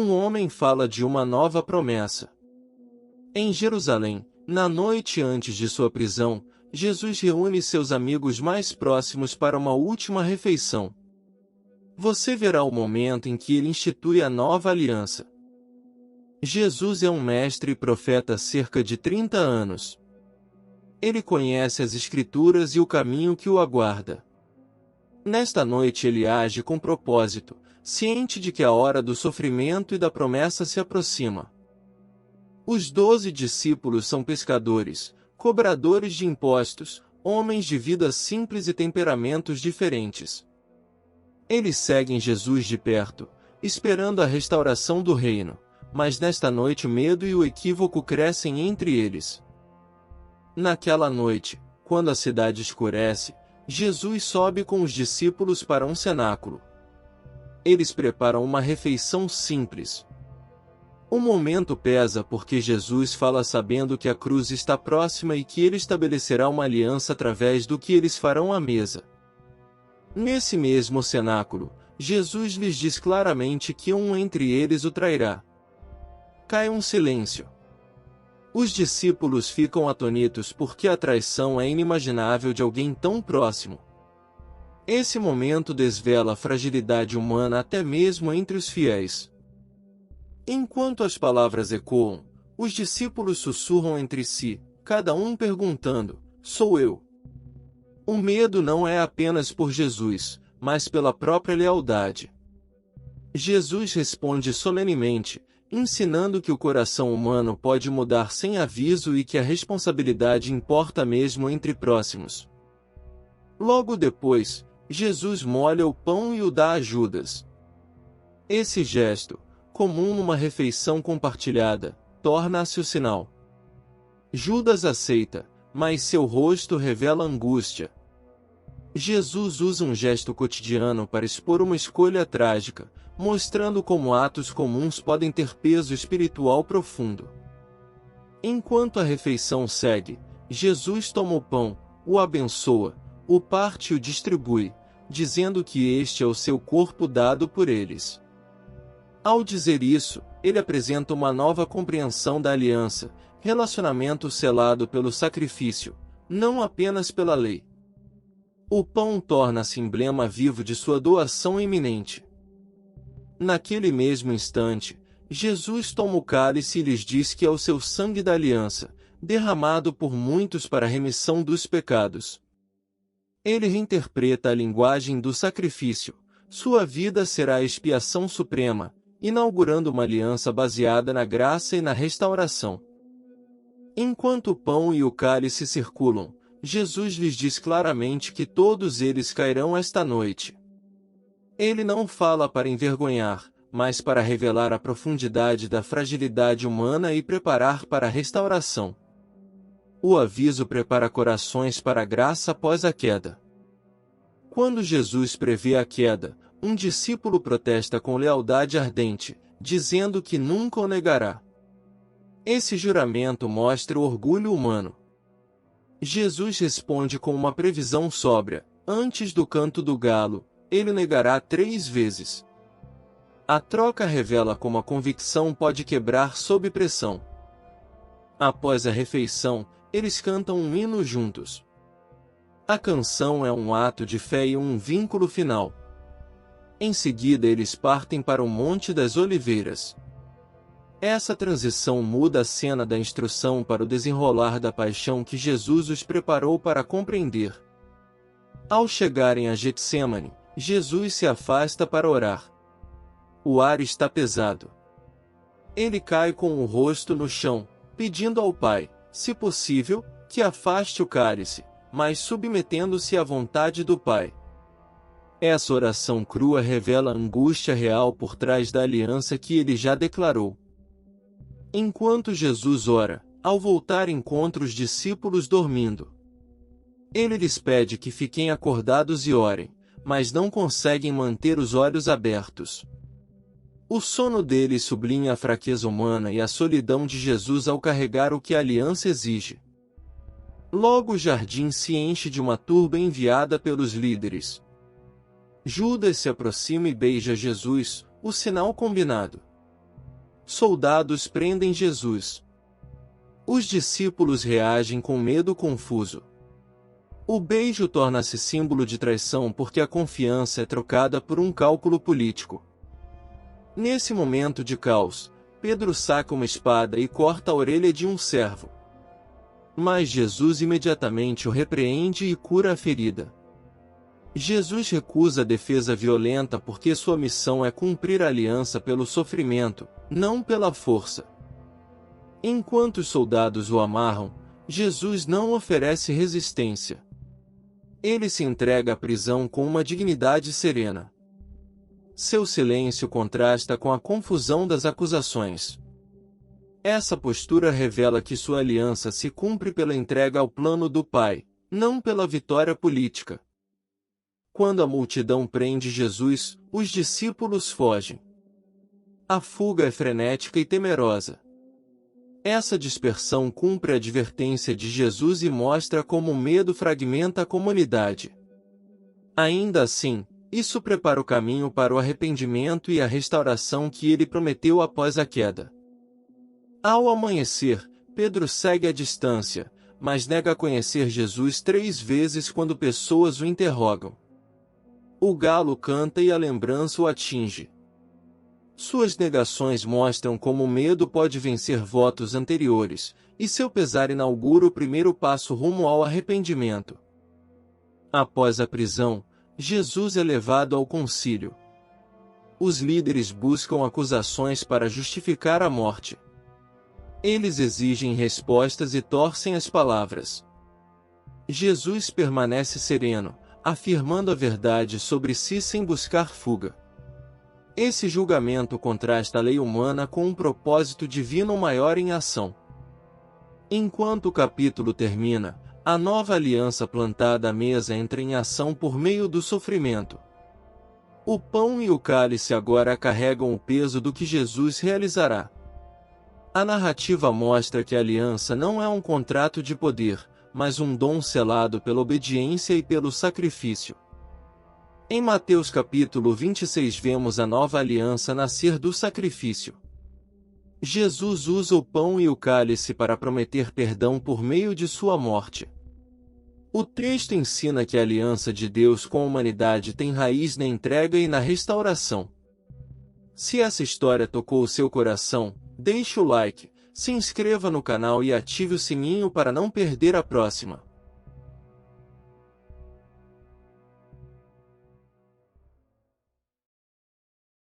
um homem fala de uma nova promessa. Em Jerusalém, na noite antes de sua prisão, Jesus reúne seus amigos mais próximos para uma última refeição. Você verá o momento em que ele institui a nova aliança. Jesus é um mestre e profeta há cerca de 30 anos. Ele conhece as Escrituras e o caminho que o aguarda. Nesta noite ele age com propósito, ciente de que a hora do sofrimento e da promessa se aproxima. Os 12 discípulos são pescadores, cobradores de impostos, homens de vida simples e temperamentos diferentes. Eles seguem Jesus de perto, esperando a restauração do reino, mas nesta noite o medo e o equívoco crescem entre eles. Naquela noite, quando a cidade escurece, Jesus sobe com os discípulos para um cenáculo. Eles preparam uma refeição simples. O momento pesa porque Jesus fala sabendo que a cruz está próxima e que ele estabelecerá uma aliança através do que eles farão à mesa. Nesse mesmo cenáculo, Jesus lhes diz claramente que um entre eles o trairá. Cai um silêncio. Os discípulos ficam atônitos porque a traição é inimaginável de alguém tão próximo. Esse momento desvela a fragilidade humana até mesmo entre os fiéis. Enquanto as palavras ecoam, os discípulos sussurram entre si, cada um perguntando: sou eu? O medo não é apenas por Jesus, mas pela própria lealdade. Jesus responde solenemente, ensinando que o coração humano pode mudar sem aviso e que a responsabilidade importa mesmo entre próximos. Logo depois, Jesus molha o pão e o dá a Judas. Esse gesto, comum numa refeição compartilhada, torna-se o sinal. Judas aceita, mas seu rosto revela angústia. Jesus usa um gesto cotidiano para expor uma escolha trágica, mostrando como atos comuns podem ter peso espiritual profundo. Enquanto a refeição segue, Jesus toma o pão, o abençoa, o parte e o distribui, dizendo que este é o seu corpo dado por eles. Ao dizer isso, ele apresenta uma nova compreensão da aliança, relacionamento selado pelo sacrifício, não apenas pela lei. O pão torna-se emblema vivo de sua doação iminente. Naquele mesmo instante, Jesus toma o cálice e lhes diz que é o seu sangue da aliança, derramado por muitos para a remissão dos pecados. Ele reinterpreta a linguagem do sacrifício, sua vida será a expiação suprema, inaugurando uma aliança baseada na graça e na restauração. Enquanto o pão e o cálice circulam, Jesus lhes diz claramente que todos eles cairão esta noite. Ele não fala para envergonhar, mas para revelar a profundidade da fragilidade humana e preparar para a restauração. O aviso prepara corações para a graça após a queda. Quando Jesus prevê a queda, um discípulo protesta com lealdade ardente, dizendo que nunca o negará. Esse juramento mostra o orgulho humano. Jesus responde com uma previsão sóbria: antes do canto do galo, ele o negará 3 vezes. A troca revela como a convicção pode quebrar sob pressão. Após a refeição, eles cantam um hino juntos. A canção é um ato de fé e um vínculo final. Em seguida eles partem para o Monte das Oliveiras. Essa transição muda a cena da instrução para o desenrolar da paixão que Jesus os preparou para compreender. Ao chegarem a Getsêmani, Jesus se afasta para orar. O ar está pesado. Ele cai com o rosto no chão, pedindo ao Pai, se possível, que afaste o cálice, mas submetendo-se à vontade do Pai. Essa oração crua revela a angústia real por trás da aliança que ele já declarou. Enquanto Jesus ora, ao voltar encontra os discípulos dormindo. Ele lhes pede que fiquem acordados e orem, mas não conseguem manter os olhos abertos. O sono deles sublinha a fraqueza humana e a solidão de Jesus ao carregar o que a aliança exige. Logo o jardim se enche de uma turba enviada pelos líderes. Judas se aproxima e beija Jesus, o sinal combinado. soldados prendem Jesus. Os discípulos reagem com medo confuso. O beijo torna-se símbolo de traição porque a confiança é trocada por um cálculo político. Nesse momento de caos, Pedro saca uma espada e corta a orelha de um servo. Mas Jesus imediatamente o repreende e cura a ferida. Jesus recusa a defesa violenta porque sua missão é cumprir a aliança pelo sofrimento, não pela força. Enquanto os soldados o amarram, Jesus não oferece resistência. Ele se entrega à prisão com uma dignidade serena. Seu silêncio contrasta com a confusão das acusações. Essa postura revela que sua aliança se cumpre pela entrega ao plano do Pai, não pela vitória política. Quando a multidão prende Jesus, os discípulos fogem. A fuga é frenética e temerosa. Essa dispersão cumpre a advertência de Jesus e mostra como o medo fragmenta a comunidade. Ainda assim, isso prepara o caminho para o arrependimento e a restauração que ele prometeu após a queda. Ao amanhecer, Pedro segue à distância, mas nega conhecer Jesus 3 vezes quando pessoas o interrogam. O galo canta e a lembrança o atinge. Suas negações mostram como o medo pode vencer votos anteriores, e seu pesar inaugura o primeiro passo rumo ao arrependimento. Após a prisão, Jesus é levado ao concílio. Os líderes buscam acusações para justificar a morte. Eles exigem respostas e torcem as palavras. Jesus permanece sereno, afirmando a verdade sobre si sem buscar fuga. Esse julgamento contrasta a lei humana com um propósito divino maior em ação. Enquanto o capítulo termina, a nova aliança plantada à mesa entra em ação por meio do sofrimento. O pão e o cálice agora carregam o peso do que Jesus realizará. A narrativa mostra que a aliança não é um contrato de poder, mas um dom selado pela obediência e pelo sacrifício. Em Mateus capítulo 26 vemos a nova aliança nascer do sacrifício. Jesus usa o pão e o cálice para prometer perdão por meio de sua morte. O texto ensina que a aliança de Deus com a humanidade tem raiz na entrega e na restauração. Se essa história tocou o seu coração, deixe o like, se inscreva no canal e ative o sininho para não perder a próxima.